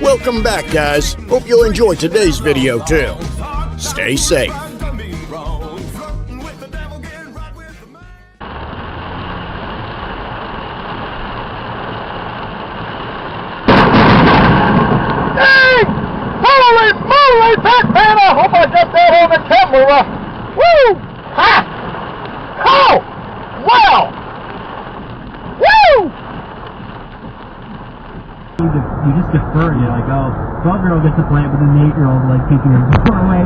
Welcome back, guys. Hope you'll enjoy today's video too. Stay safe. Holy moly, Pac-Man! I hope I got that on the camera. Woo! Ha! Oh! Wow! Woo! You just defer and you're like, oh, 12-year-old gets to play it, but then the 8-year-old like taking her away.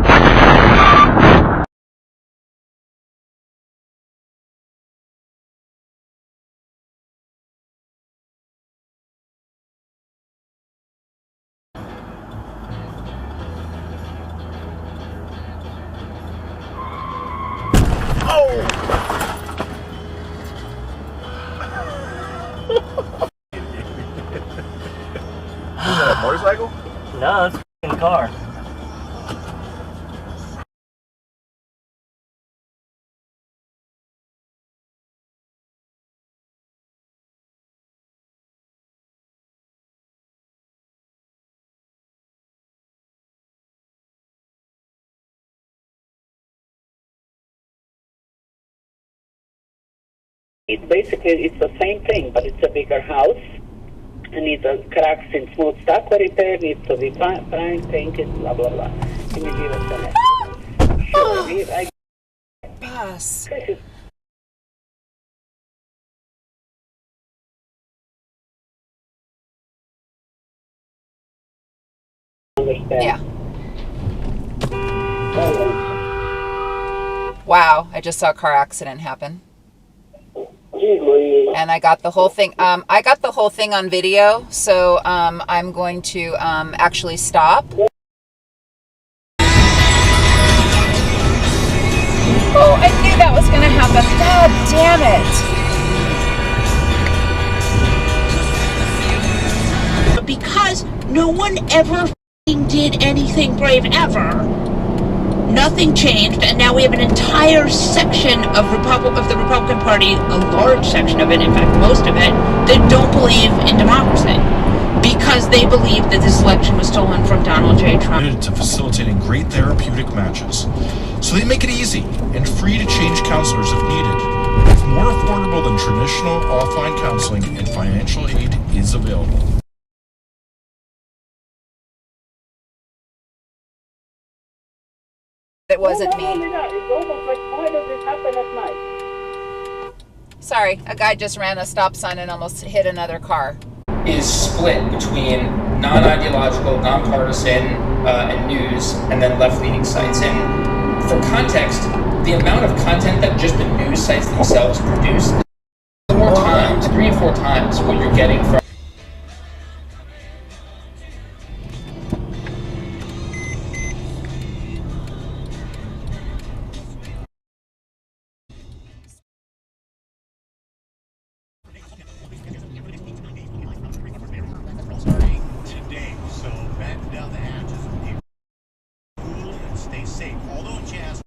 Is that a motorcycle? No, it's a car. It's the same thing, but it's a bigger house. And needs a cracks in smooth stucco repair, needs to be primed, painted, blah, blah, blah. Can you give us an estimate? Sure, Pass. Yeah. Wow, I just saw a car accident happen. And I got the whole thing. I got the whole thing on video, so I'm going to actually stop. Oh, I knew that was going to happen. God damn it! Because no one ever did anything brave ever. Nothing changed, and now we have an entire section of the Republican Party, a large section of it, in fact, most of it, that don't believe in democracy because they believe that this election was stolen from Donald J. Trump. To facilitating great therapeutic matches. So they make it easy and free to change counselors if needed. It's more affordable than traditional offline counseling, and financial aid is available. It wasn't me. It's almost like, why does this happen at night? Sorry, a guy just ran a stop sign and almost hit another car. Is split between non-ideological, nonpartisan, and news, and then left-leaning sites. And for context, the amount of content that just the news sites themselves produce, 3 or 4 times what you're getting from today, so batten down the hatches and be cool and stay safe. Although, Jazz,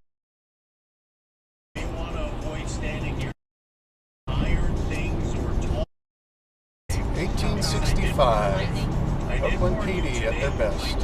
you want to avoid standing near iron things or tall. 1865, Oakland PD at their best.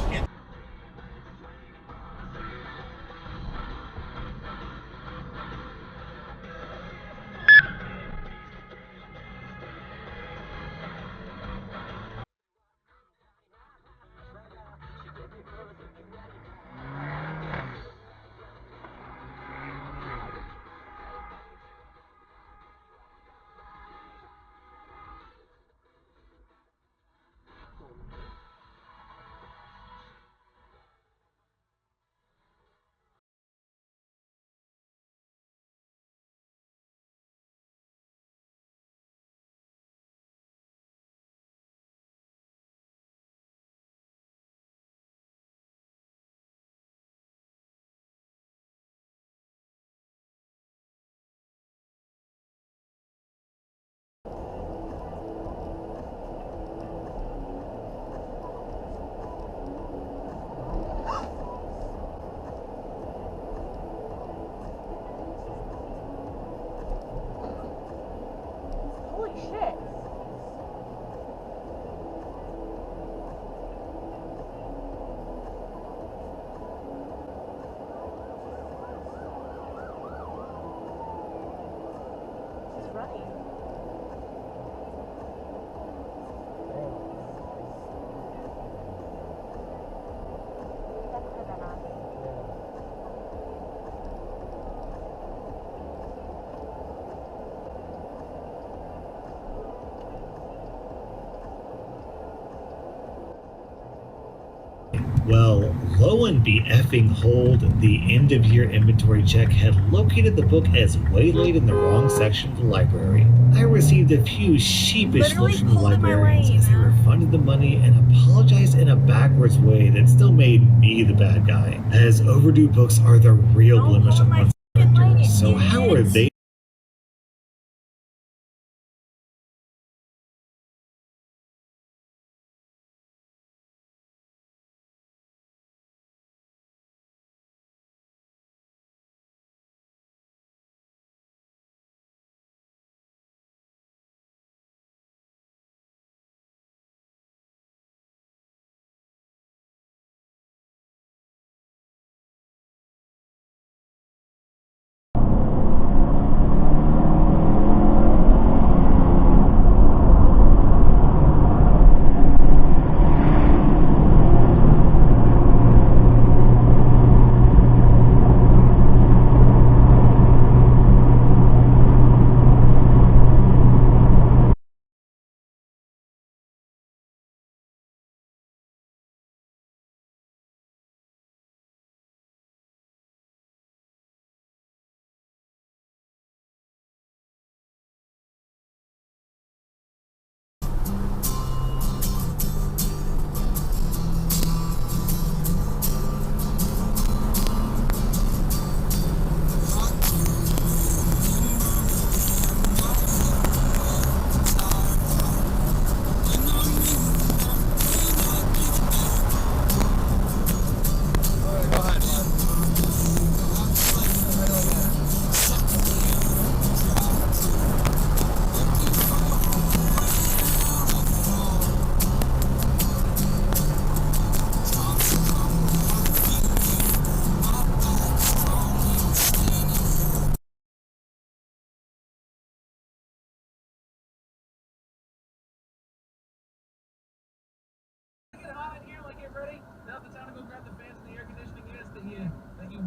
Well, lo and behold, the end-of-year inventory check had located the book as waylaid in the wrong section of the library. I received a few sheepish looks from the librarians as they refunded the money and apologized in a backwards way that still made me the bad guy, as overdue books are the real blemish on one's character. So how are they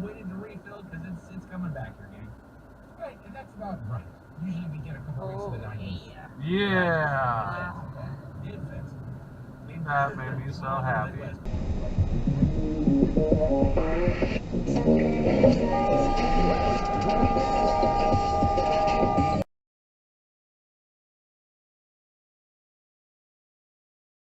waited to refill because it's coming back here, gang. Right, and that's about right. Usually we get a couple weeks of the dining. Yeah. It fits. That made me so happy.